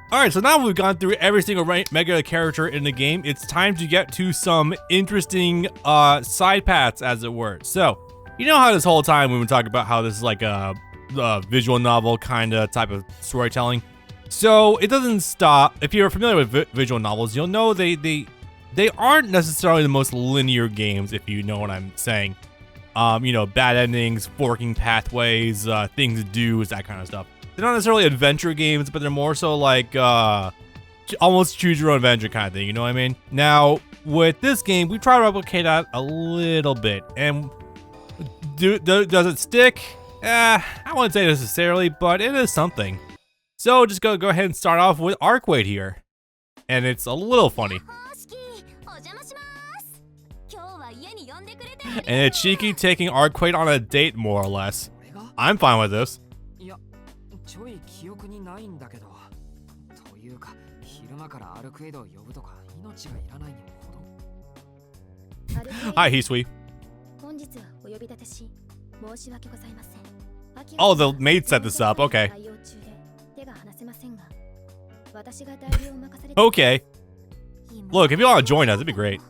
Alright, so now we've gone through every single mega character in the game, it's time to get to some interesting side paths, as it were. So, you know how this whole time we've been talking about how this is like a visual novel kind of type of storytelling? So, it doesn't stop. If you're familiar with visual novels, you'll know they aren't necessarily the most linear games, if you know what I'm saying. You know, bad endings, forking pathways, things to do, that kind of stuff. They're not necessarily adventure games, but they're more so like almost choose your own adventure kind of thing, you know what I mean? Now, with this game, we try to replicate that a little bit. And does it stick? I wouldn't say necessarily, but it is something. So just go ahead and start off with Arcueid here. And it's a little funny. And it's Shiki taking Arcueid on a date, more or less. I'm fine with this. Hi, Hisui. Oh, the maid set this up. Okay. Okay. Look, if you want to join us, it'd be great.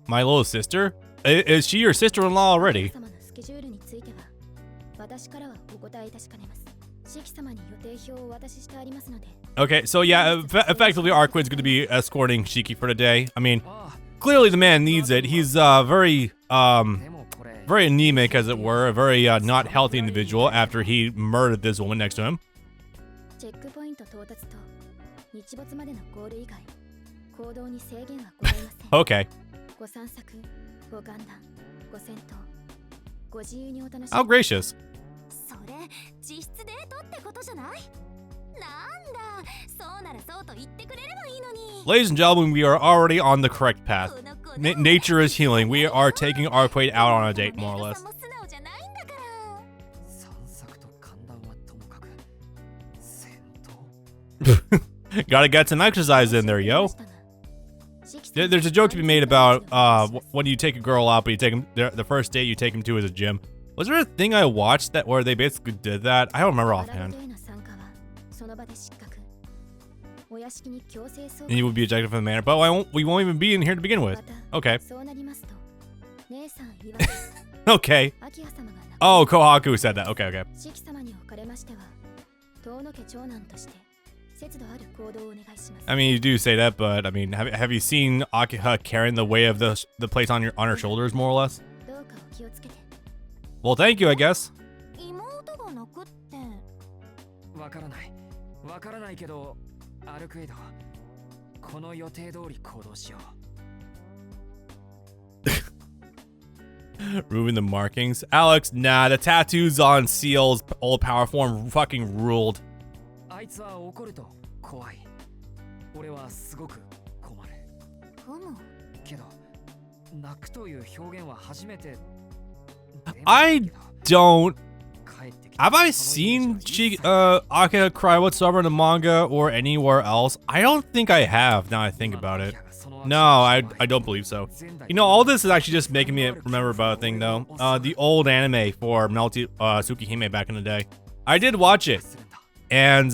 My little sister? Is she your sister-in-law already? Okay, so yeah, effectively Arcueid's going to be escorting Shiki for the day. I mean, clearly the man needs it. He's very anemic, as it were, a very not healthy individual after he murdered this woman next to him. Okay. How gracious. Ladies and gentlemen, we are already on the correct path. Nature is healing. We are taking Arcueid out on a date, more or less. Gotta get some exercise in there, yo. There's a joke to be made about when you take a girl out, but you take him the first date you take him to is a gym. Was there a thing I watched that where they basically did that? I don't remember offhand. And you would be ejected from the manor, but we won't even be in here to begin with. Okay. Okay. Oh, Kohaku said that. Okay, okay. I mean, you do say that, but I mean, have you seen Akiha carrying the weight of the place on her shoulders, more or less? Well, thank you, I guess. Ruin the markings. Alex, nah, the tattoos on Seal's old power form fucking ruled. I don't. Have I seen Akiha cry whatsoever in the manga or anywhere else? I don't think I have, now I think about it. No, I don't believe so. You know, all this is actually just making me remember about a thing, though. The old anime for Melty Tsukihime back in the day. I did watch it. And,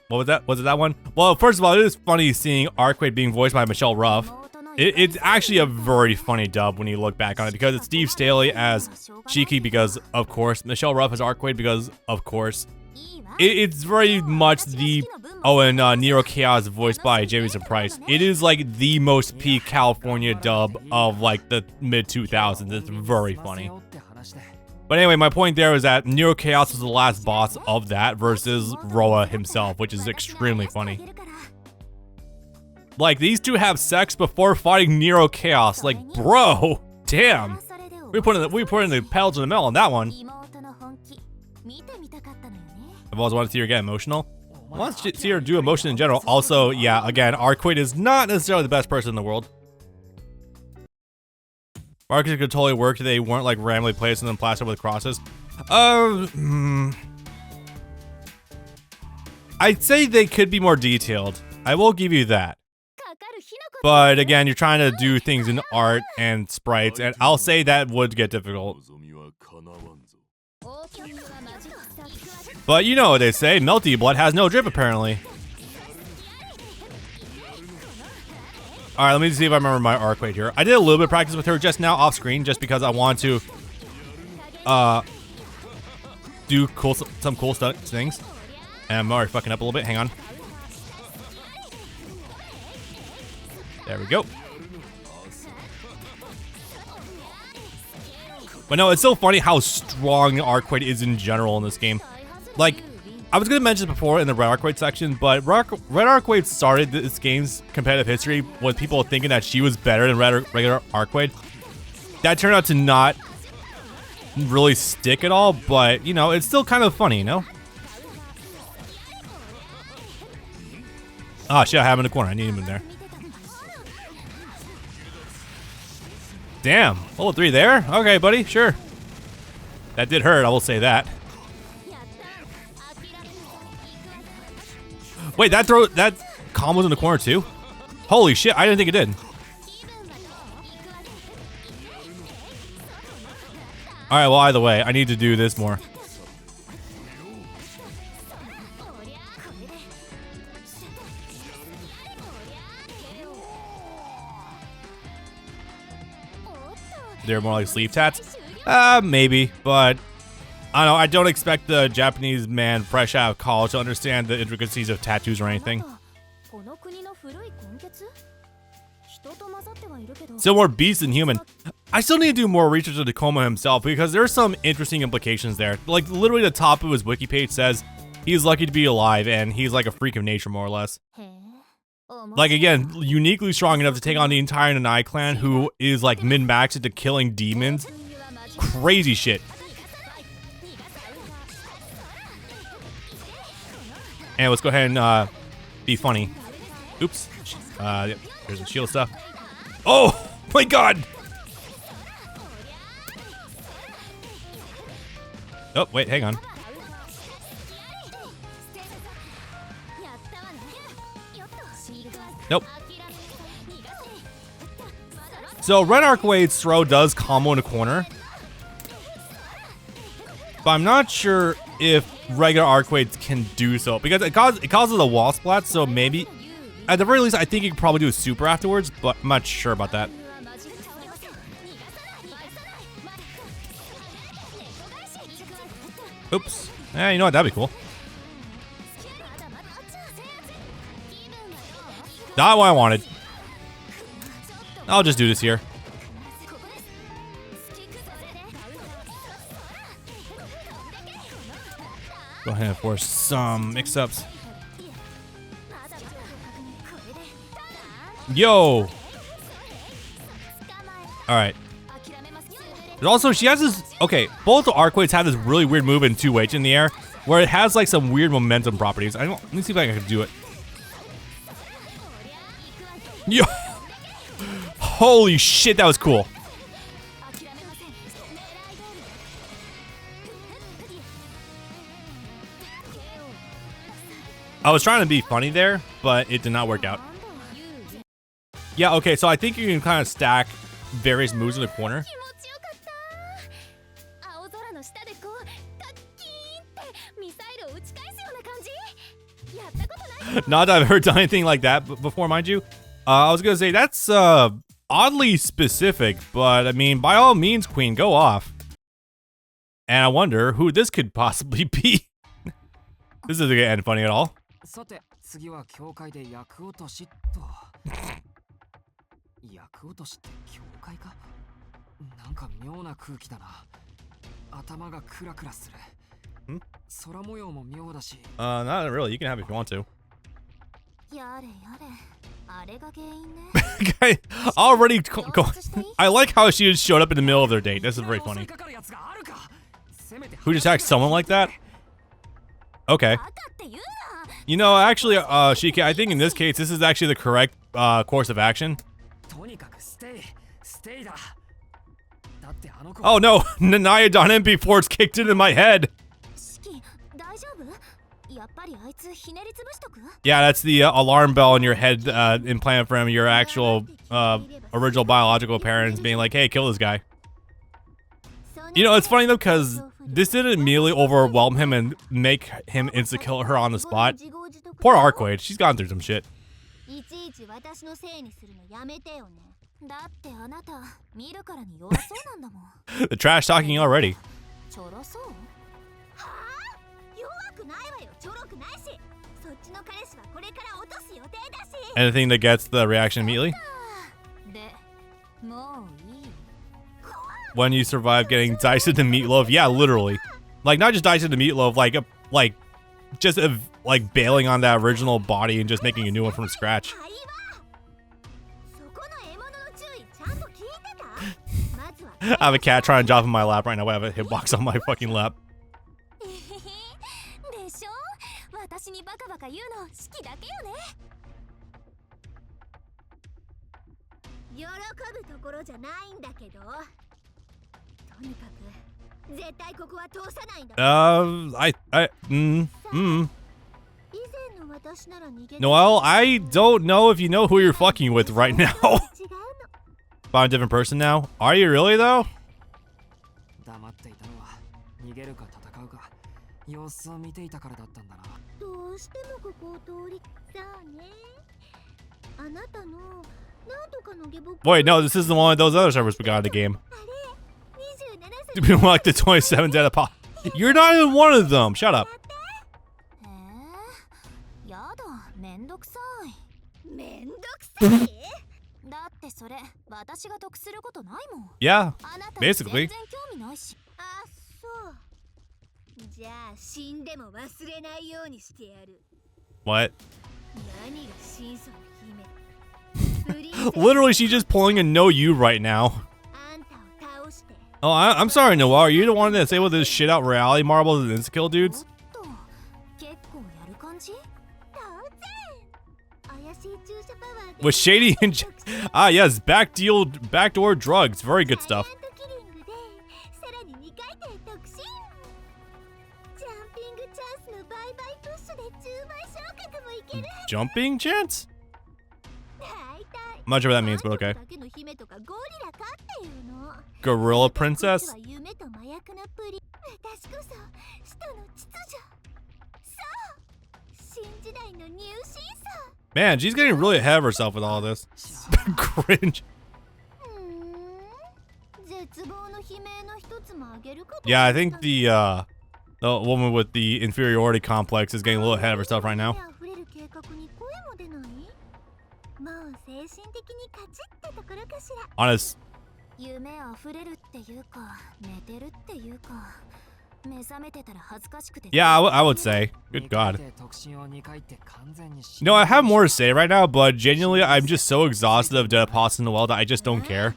what was that? Was it that one? Well, first of all, it is funny seeing Arcueid being voiced by Michelle Ruff. It's actually a very funny dub when you look back on it, because it's Steve Staley as Shiki because, of course, Michelle Ruff as Arcueid because, of course. It's very much the... Oh, and Nero Chaos voiced by Jamison Price. It is like the most peak California dub of like the mid-2000s. It's very funny. But anyway, my point there is that Nero Chaos was the last boss of that versus Roa himself, which is extremely funny. Like, these two have sex before fighting Nero Chaos. Like, bro, damn. We put in the pedal to the metal on that one. I've always wanted to see her get emotional. I want to see her do emotion in general. Also, yeah, again, Arcueid is not necessarily the best person in the world. Markers could totally work if they weren't like randomly placed and then plastered with crosses. I'd say they could be more detailed. I will give you that. But again, you're trying to do things in art and sprites, and I'll say that would get difficult. But you know what they say, Melty blood has no drip apparently. Alright, let me see if I remember my Arcueid here. I did a little bit of practice with her just now off screen just because I want to do some cool things. And I'm already fucking up a little bit, hang on. There we go. But no, it's so funny how strong Arcueid is in general in this game. Like, I was going to mention before in the Red Arcueid section, but Red Arcueid started this game's competitive history with people thinking that she was better than regular Arcueid. That turned out to not really stick at all, but, you know, it's still kind of funny, you know? Ah, shit, I have him in the corner. I need him in there. Damn, level 3 there? Okay, buddy, sure. That did hurt, I will say that. Wait, that combo's in the corner too? Holy shit, I didn't think it did. Alright, well, either way, I need to do this more. They're more like sleeve tats? Maybe, but I don't know, I don't expect the Japanese man fresh out of college to understand the intricacies of tattoos or anything. Still more beast than human. I still need to do more research on Tacoma himself because there's some interesting implications there. Like, literally the top of his wiki page says he's lucky to be alive and he's like a freak of nature, more or less. Like, again, uniquely strong enough to take on the entire Nanai clan, who is like min-maxed into killing demons. Crazy shit. And let's go ahead and be funny. Oops. Yep, here's the shield stuff. Oh my god! Oh, wait, hang on. Nope. So Red Arcueid's throw does combo in the corner, but I'm not sure if regular Arcueid can do so because it causes a wall splat. So maybe, at the very least, I think you could probably do a super afterwards, but I'm not sure about that. Oops. Eh, you know what? That'd be cool. Not what I wanted. I'll just do this here. Go ahead and force some mix-ups. Yo! Alright. But also, she has this... Okay, both the Arcueids have this really weird move in 2H in the air, where it has like some weird momentum properties. Let me see if I can do it. Yo! Holy shit, that was cool. I was trying to be funny there, but it did not work out. Yeah, okay, so I think you can kind of stack various moves in the corner. Not that I've ever done anything like that before, mind you. I was gonna say, that's oddly specific, but I mean, by all means, Queen, go off. And I wonder who this could possibly be. This isn't gonna end funny at all. Not really. You can have it if you want to. Okay, already I like how she just showed up in the middle of their date. This is very funny. Who just attacked someone like that? Okay. You know, actually, Shiki, I think in this case, this is actually the correct course of action. Oh no, Nanaya Don MP4's kicked into my head. Yeah, that's the alarm bell in your head implanted from your actual original biological parents being like, hey, kill this guy. You know, it's funny though, because this didn't immediately overwhelm him and make him insta-kill her on the spot. Poor Arcueid, she's gone through some shit. The trash talking already. Anything that gets the reaction immediately? When you survive getting diced into meatloaf, yeah, literally. Like, not just diced into meatloaf, like just bailing on that original body and just making a new one from scratch. I have a cat trying to jump in my lap right now. I have a hitbox on my fucking lap. Noelle, I don't know if you know who you're fucking with right now. I'm a different person now. Are you really though? Wait, no, this isn't one of those other servers we got in the game. People like the 27 data pop. You're not even one of them. Shut up. Yeah, basically. What? Literally, she's just pulling a no you right now. Oh, I'm sorry, Noelle. Are you the one that's able to just shit out reality marbles and insta-kill dudes? With shady and yes, backdoor drugs. Very good stuff. Jumping chance? I'm not sure what that means, but okay. Gorilla princess? Man, she's getting really ahead of herself with all this. Cringe. Yeah, I think the woman with the inferiority complex is getting a little ahead of herself right now. Honest. Yeah, I would say. Good God. No, I have more to say right now, but genuinely, I'm just so exhausted of Deadpots and Noelle that I just don't care.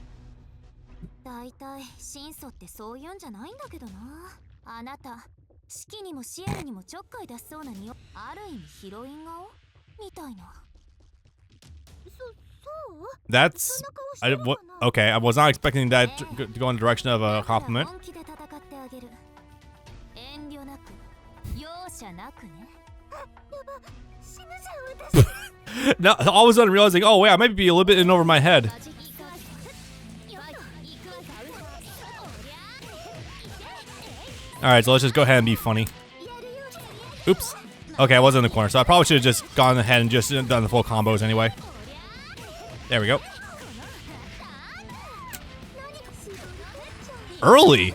That's... okay, I was not expecting that to go in the direction of a compliment. No, all of a sudden realizing, oh wait, I might be a little bit in over my head. Alright, so let's just go ahead and be funny. Oops. Okay, I was in the corner, so I probably should have just gone ahead and just done the full combos anyway. There we go. Early!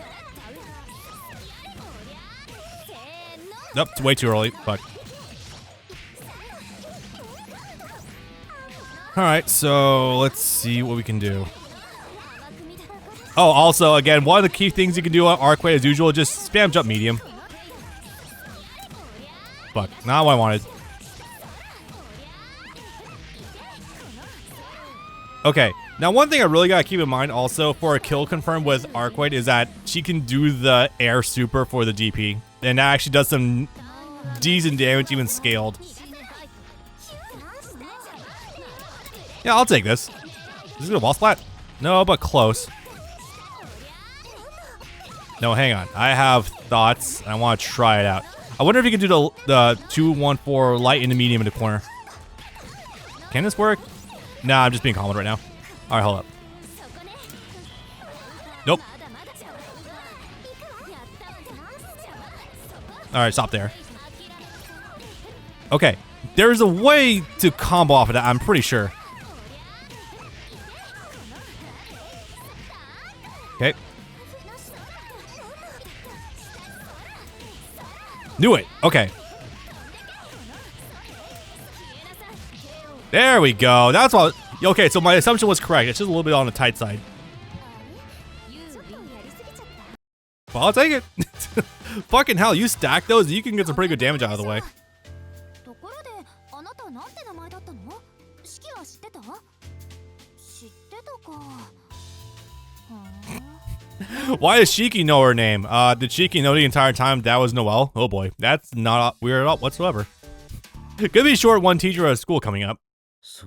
Nope, it's way too early. Fuck. Alright, so let's see what we can do. Oh, also, again, one of the key things you can do on Arcueid as usual, just spam jump medium. Fuck, not what I wanted. Okay, now one thing I really gotta keep in mind also for a kill confirmed with Arcueid is that she can do the air super for the DP. And that actually does some decent damage, even scaled. Yeah, I'll take this. Is it a wall splat? No, but close. No, hang on. I have thoughts. I want to try it out. I wonder if you can do the 2-1-4 light into medium in the corner. Can this work? Nah, I'm just being confident right now. All right, hold up. Nope. All right, stop there. Okay, there's a way to combo off of that, I'm pretty sure. Okay. Knew it. Okay. There we go. That's all. Okay, so my assumption was correct. It's just a little bit on the tight side. Well, I'll take it. Fucking hell, you stack those, you can get some pretty good damage out of the way. Why does Shiki know her name? Did Shiki know the entire time that was Noelle? Oh boy, that's not weird at all whatsoever. Could be short one teacher at school coming up. So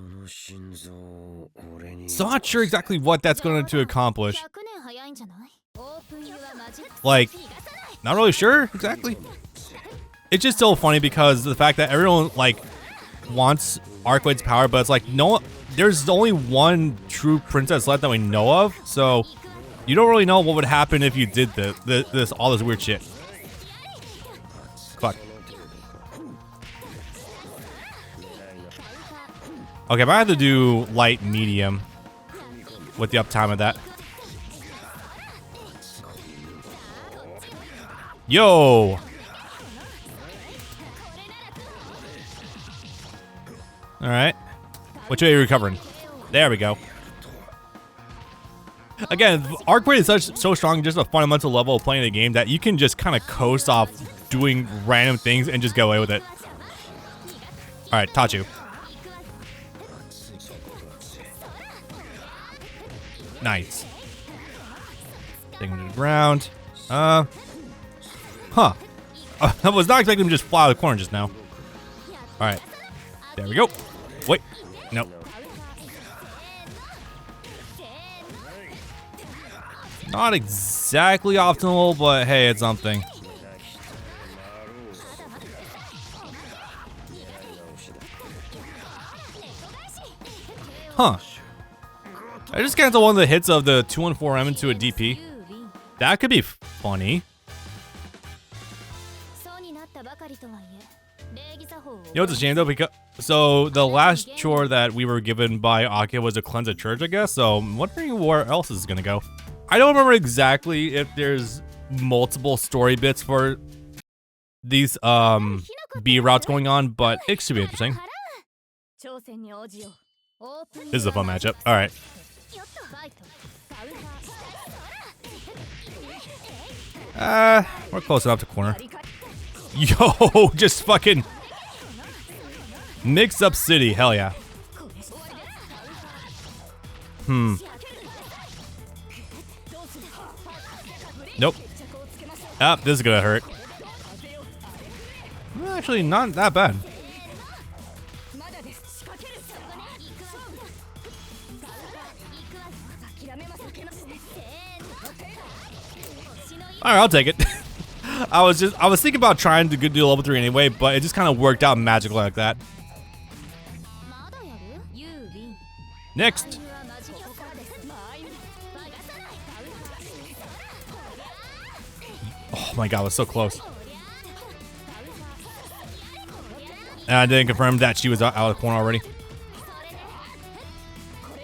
not sure exactly what that's going to accomplish. Like, not really sure exactly. It's just so funny because the fact that everyone like wants Arcueid's power, but it's like no, there's only one true princess left that we know of, so you don't really know what would happen if you did all this weird shit. Fuck. Okay, if I had to do light medium with the uptime of that. Yo! Alright. Which way are you recovering? There we go. Again, Arcueid is so strong, just a fundamental level of playing the game that you can just kind of coast off doing random things and just get away with it. Alright, Tachu. Nice. Take him to the ground. Huh. I was not expecting him to just fly out of the corner just now. Alright. There we go. Wait. Nope. Not exactly optimal, but hey, it's something. Huh. I just cancel one of the hits of the 2-1-4M into a DP. That could be funny. You know what's a shame though, because so the last chore that we were given by Arcueid was to cleanse a church, I guess. So I'm wondering where else this is gonna go. I don't remember exactly if there's multiple story bits for these B routes going on, but it should be interesting. This is a fun matchup. All right. We're close enough to corner. Yo, just fucking mix up city. Hell yeah. Nope. Ah, this is gonna hurt. Actually, not that bad. Alright, I'll take it. I was thinking about trying to do level 3 anyway, but it just kind of worked out magically like that. Next. Oh my god, it was so close. And I didn't confirm that she was out of the corner already.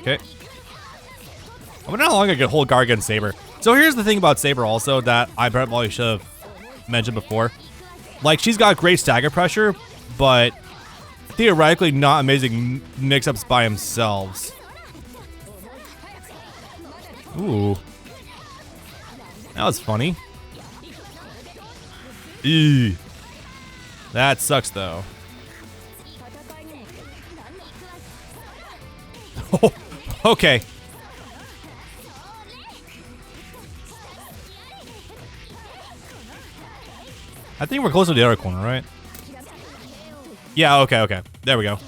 Okay. I wonder how long I could hold guard against Saber. So here's the thing about Saber also that I probably should have mentioned before. Like, she's got great stagger pressure, but theoretically not amazing mix-ups by themselves. Ooh. That was funny. Ew. That sucks though. Oh, okay. I think we're close to the other corner, right? Yeah, okay. There we go.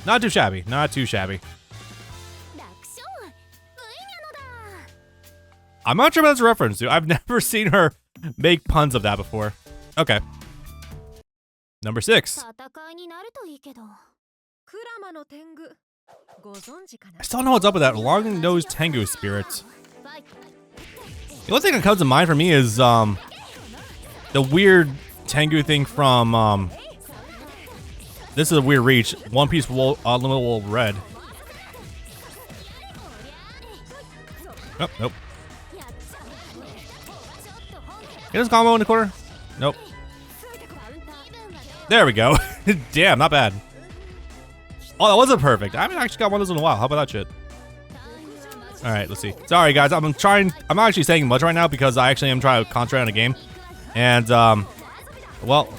Not too shabby, not too shabby. I'm not sure what that's a reference to. I've never seen her make puns of that before. Okay. Number 6. I still don't know what's up with that long-nosed Tengu spirit. The only thing that comes to mind for me is the weird Tengu thing from this is a weird reach. One Piece Unlimited Wool Red. Oh, nope. Get this combo in the corner? Nope. There we go. Damn, not bad. Oh, that wasn't perfect. I haven't actually got one of those in a while. How about that shit? Alright, let's see. Sorry guys, I'm not actually saying much right now because I actually am trying to concentrate on the game. And well,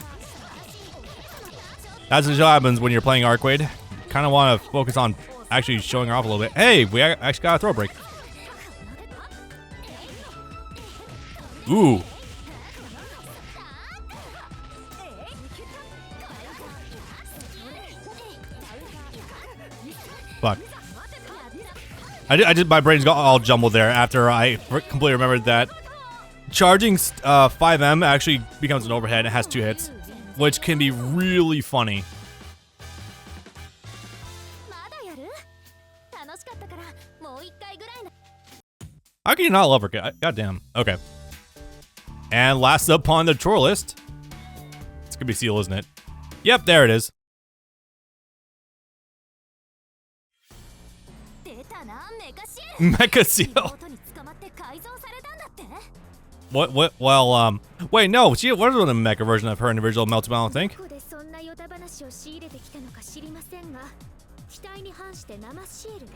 that's what happens when you're playing Arcueid. Kind of want to focus on actually showing her off a little bit. Hey, we actually got a throw break. Ooh. Fuck. I did. My brain's got all jumbled there after I completely remembered that charging 5M actually becomes an overhead. It has 2 hits, which can be really funny. How can you not love her? Goddamn. Okay. And last up on the chore list, it's gonna be Seal, isn't it? Yep, there it is. Mecha Seal. What? Well, wait, no. She was a mecha version of her in the original Melty, I don't think.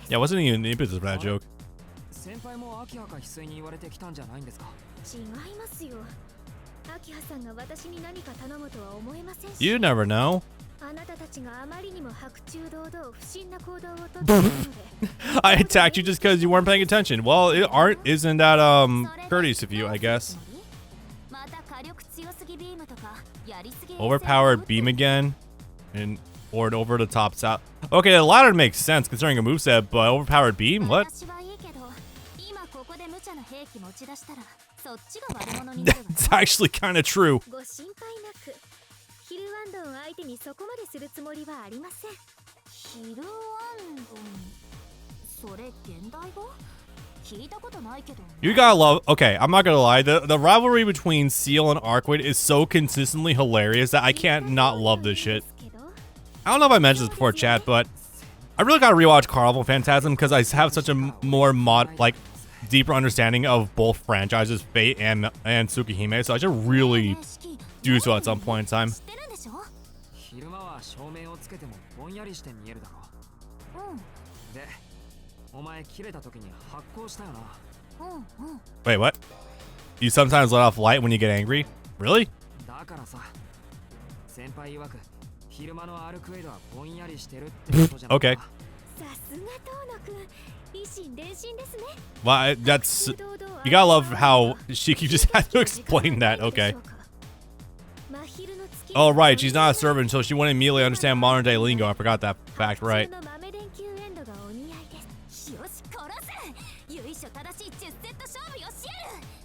Yeah, wasn't even the impetus for that joke. You never know. I attacked you just because you weren't paying attention. Well, isn't that courteous of you, I guess. Overpowered beam again, or an over the top south. Okay, the latter makes sense considering a moveset, but overpowered beam, what? That's actually kind of true. You gotta love. Okay, I'm not gonna lie. The rivalry between Seal and Arcueid is so consistently hilarious that I can't not love this shit. I don't know if I mentioned this before chat, but I really gotta rewatch Carnival Phantasm because I have such a more deeper understanding of both franchises, Fate and Tsukihime, so I should really do so at some point in time. Wait, what? You sometimes let off light when you get angry? Really? Okay. Well, that's... You gotta love how Shiki just had to explain that. Okay. Oh, right. She's not a servant, so she wouldn't immediately understand modern day lingo. I forgot that fact, right.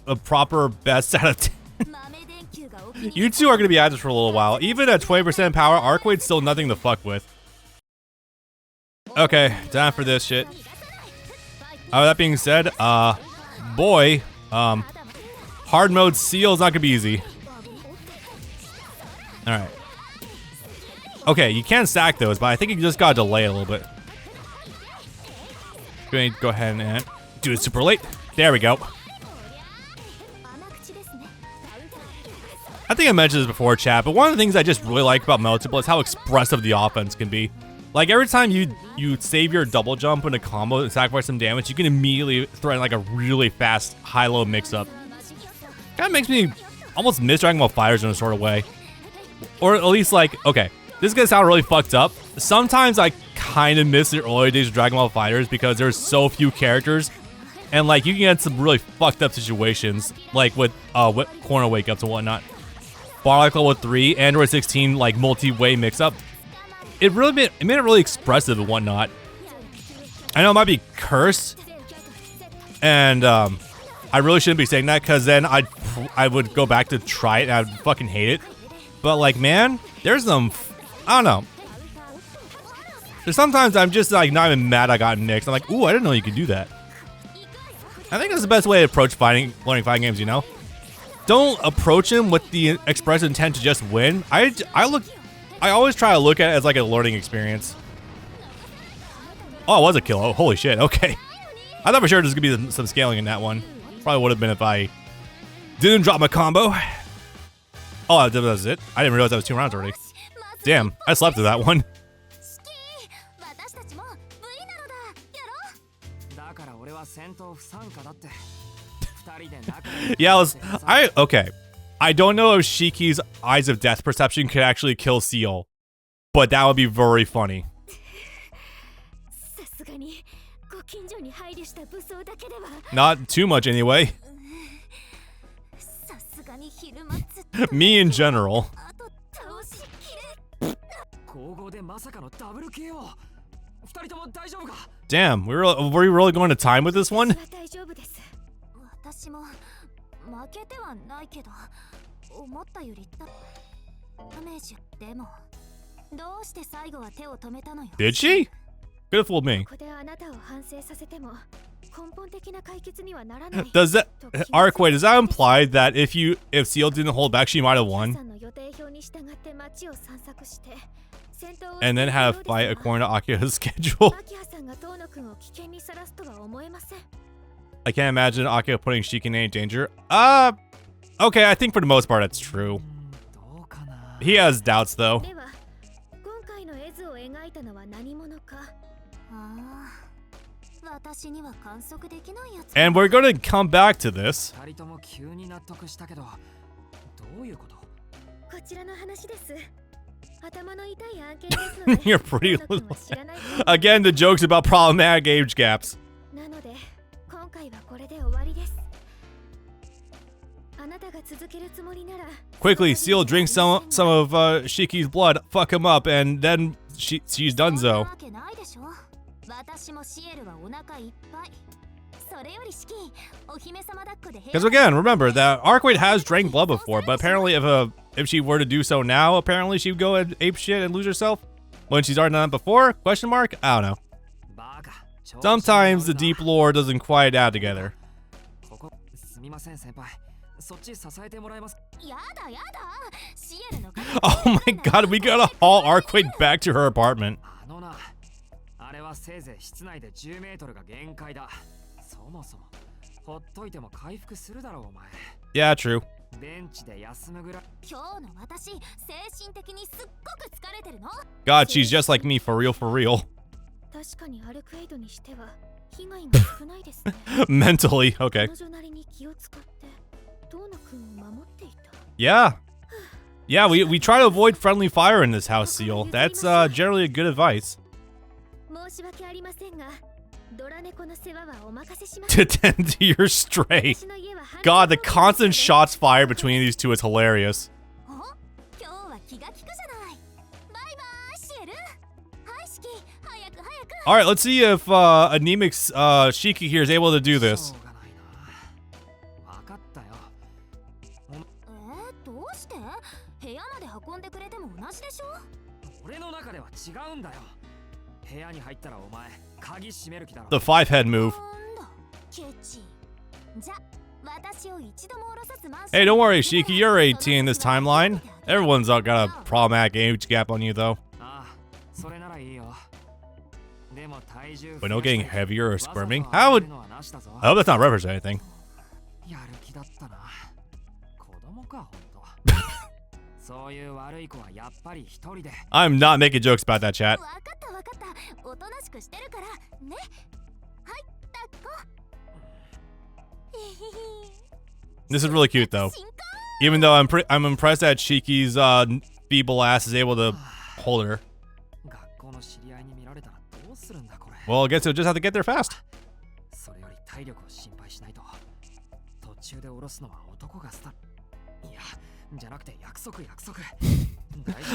A proper best out of 10. You two are going to be at this for a little while. Even at 20% power, Arcueid's still nothing to fuck with. Okay, time for this shit. That being said, boy, hard mode Seal is not gonna be easy. Alright. Okay, you can stack those, but I think you just gotta delay it a little bit. Go ahead and do it super late. There we go. I think I mentioned this before, chat, but one of the things I just really like about Melty is how expressive the offense can be. Like, every time you save your double jump in a combo and sacrifice some damage, you can immediately threaten like a really fast high-low mix-up. Kind of makes me almost miss Dragon Ball FighterZ in a sort of way. Or at least like, okay, this is gonna sound really fucked up. Sometimes I kind of miss the early days of Dragon Ball FighterZ because there's so few characters. And like, you can get some really fucked up situations, like with corner wake-ups and whatnot. Barlock level 3, Android 16, like multi-way mix-up. It made it really expressive and whatnot. I know it might be cursed, and I really shouldn't be saying that because then I'd I would go back to try it and I'd fucking hate it. But like, man, there's some, I don't know. There's sometimes I'm just like not even mad I got mixed. I'm like, ooh, I didn't know you could do that. I think that's the best way to approach learning fighting games, you know? Don't approach him with the express intent to just win. I always try to look at it as like a learning experience. Oh, it was a kill. Oh, holy shit. Okay. I thought for sure there's gonna be some scaling in that one. Probably would have been if I didn't drop my combo. Oh, that was it? I didn't realize that was 2 rounds already. Damn, I slept through that one. Yeah, okay. I don't know if Shiki's Eyes of Death perception could actually kill Seal, but that would be very funny. Not too much anyway. Me in general. Damn, were we really going to time with this one? Did she? Could have fooled me. Does that Arcueid, does that imply that if Seal didn't hold back, she might have won? And then had a fight according to Akiha's schedule. I can't imagine Akiha putting Shiki in any danger. Okay, I think for the most part that's true. He has doubts though. And we're gonna come back to this. You're pretty little. Again, the jokes about problematic age gaps. Quickly, Seal drinks some of Shiki's blood, fuck him up, and then she's donezo. Because again, remember that Arcueid has drank blood before, but apparently if she were to do so now, apparently she'd go and ape shit and lose herself. When she's already done that before? Question mark? I don't know. Sometimes the deep lore doesn't quite add together. Oh my god, we gotta haul Arcueid back to her apartment. Yeah, true. God, she's just like me, for real, for real. Mentally, okay. Yeah. Yeah, we try to avoid friendly fire in this house, Seal. That's generally a good advice. To tend to your stray. God, the constant shots fired between these two is hilarious. Alright, let's see if anemic Shiki here is able to do this. The 5-head move. Hey, don't worry, Shiki, you're 18 this timeline. Everyone's got a problematic age gap on you, though. But no getting heavier or squirming? How would... I hope that's not reference to anything. I'm not making jokes about that, chat. This is really cute, though. Even though I'm impressed that Shiki's feeble ass is able to hold her. Well, I guess you'll just have to get there fast.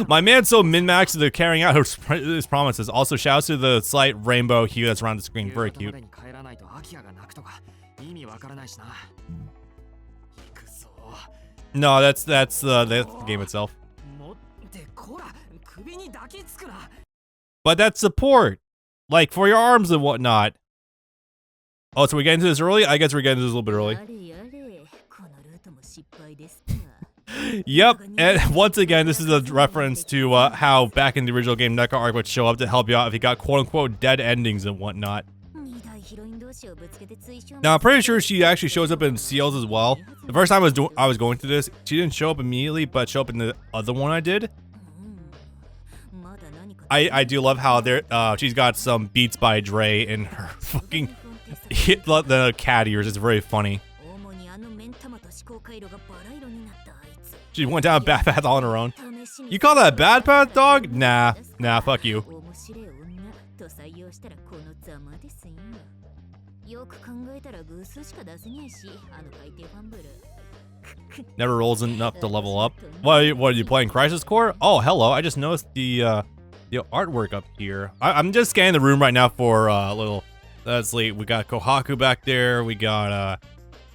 My man's so min-maxed to carrying out his promises. Also, shouts to the slight rainbow hue that's around the screen. Very cute. No, that's the game itself. But that's support, like for your arms and whatnot. Oh, so we get into this early? I guess we're getting into this a little bit early. Yep, and once again, this is a reference to how back in the original game, NECA Arc would show up to help you out if you got quote-unquote dead endings and whatnot. Now, I'm pretty sure she actually shows up in Seals as well. The first time I was going through this, she didn't show up immediately, but show up in the other one I did. I do love how she's got some Beats by Dre in her fucking the cat ears. It's very funny. She went down a bad path on her own. You call that a bad path, dog? Nah, fuck you. Never rolls enough to level up. What are you playing, Crisis Core? Oh, hello. I just noticed the artwork up here. I'm just scanning the room right now for little. Let's see. We got Kohaku back there. We got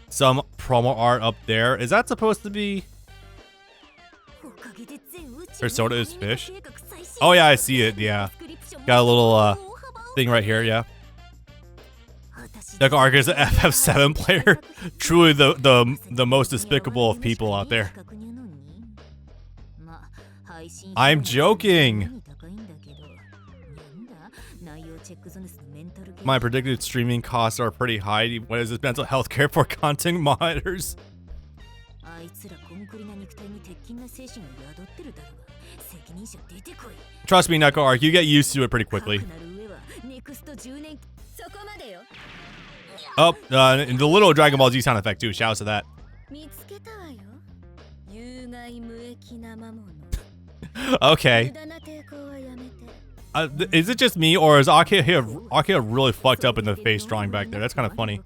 some promo art up there. Is that supposed to be? Persona is fish. Oh yeah, I see it. Yeah, got a little thing right here. Yeah. NECA Arc is an FF7 player. Truly the most despicable of people out there. I'm joking. My predicted streaming costs are pretty high. What is this, mental health care for content monitors? Trust me, NECA Arc, you get used to it pretty quickly. Oh, and the little Dragon Ball Z sound effect too. Shouts to that. Okay. Is it just me, or is Arcueid really fucked up in the face drawing back there? That's kind of funny.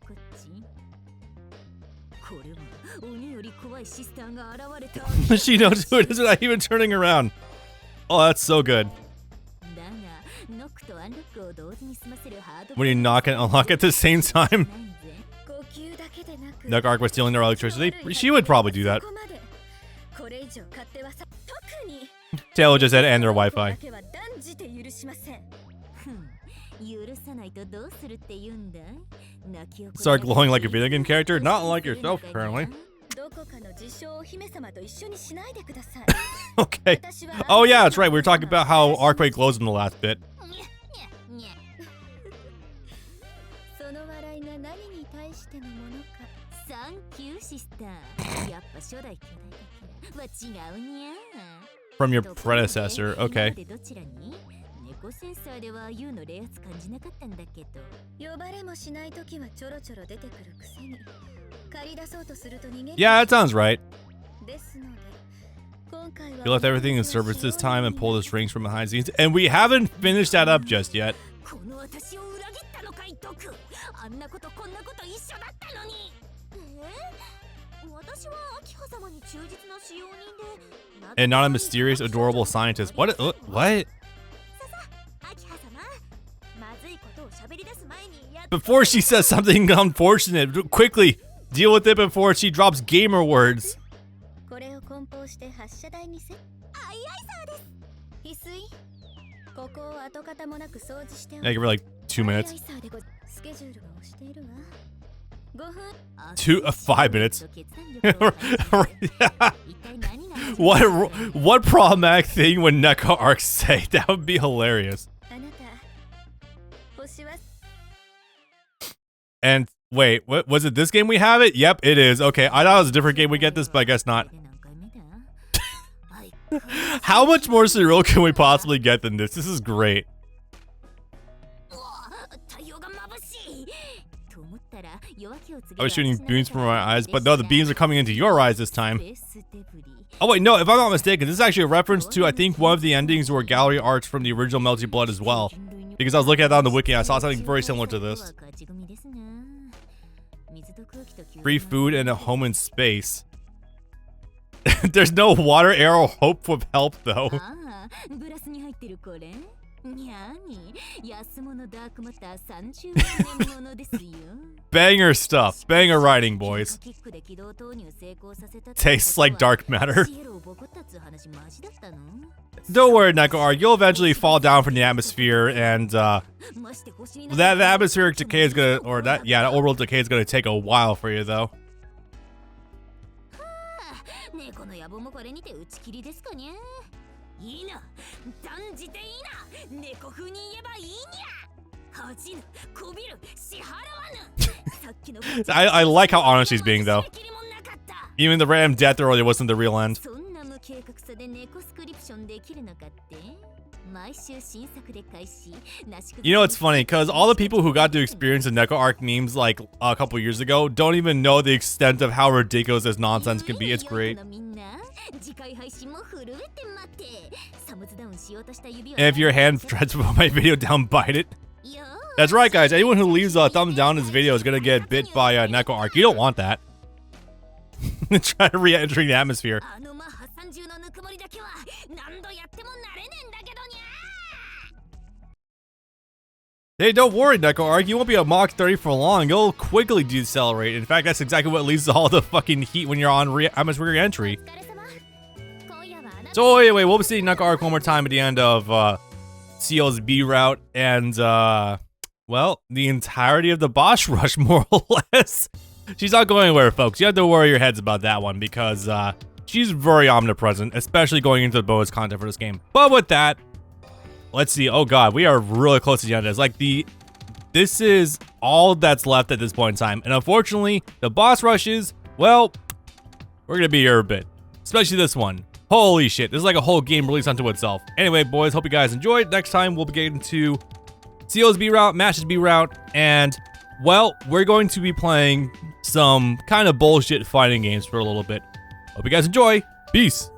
She knows who it is without even turning around. Oh, that's so good. When you knock and unlock at the same time. NECA Arc was stealing their electricity. She would probably do that. Taylor just said and their Wi-Fi. Start glowing like a video game character? Not like yourself, apparently. Okay. Oh yeah, that's right. We were talking about how Arcueid glows in the last bit. From your predecessor, okay. Yeah, that sounds right. You left everything in service this time and pulled the strings from behind the scenes, and we haven't finished that up just yet. And not a mysterious, adorable scientist. What? What? Before she says something unfortunate, quickly deal with it before she drops gamer words. I give her like 2 minutes. 5 minutes. What problematic thing would NECA Arc say? That would be hilarious. And wait, what was it? This game we have it? Yep, it is. Okay, I thought it was a different game we get this, but I guess not. How much more surreal can we possibly get than this? This is great. I was shooting beams from my eyes, but no, the beams are coming into your eyes this time. Oh wait, no, if I'm not mistaken, this is actually a reference to, I think, one of the endings were gallery arts from the original Melty Blood as well. Because I was looking at that on the wiki, I saw something very similar to this. Free food and a home in space. There's no water arrow hope of help, though. Banger stuff. Banger writing, boys. Tastes like dark matter. Don't worry, Neko Arc. You'll eventually fall down from the atmosphere, and that atmospheric decay is gonna, that orbital decay is gonna take a while for you, though. I like how honest she's being, though. Even the random death earlier wasn't the real end. You know, it's funny, because all the people who got to experience the Neko Arc memes like a couple years ago don't even know the extent of how ridiculous this nonsense can be. It's great. And if your hand tries to put my video down, bite it. That's right, guys. Anyone who leaves a thumbs down in this video is gonna get bit by a Neko Arc. You don't want that. Try to re-entering the atmosphere. Hey, don't worry, Neko Arc. You won't be a Mach 30 for long. You'll quickly decelerate. In fact, that's exactly what leads to all the fucking heat when you're on atmospheric entry. So anyway, we'll be seeing Neko Arc one more time at the end of Seal's B route, and well, the entirety of the boss rush, more or less. She's not going anywhere, folks. You have to worry your heads about that one, because she's very omnipresent, especially going into the bonus content for this game. But with that, let's see. Oh god, we are really close to the end of this. Like, this is all that's left at this point in time. And unfortunately, the boss rushes, well, we're gonna be here a bit. Especially this one. Holy shit, this is like a whole game released unto itself. Anyway, boys, hope you guys enjoyed. Next time, we'll be getting to Seal's B route, Mash's B route, and, well, we're going to be playing some kind of bullshit fighting games for a little bit. Hope you guys enjoy. Peace.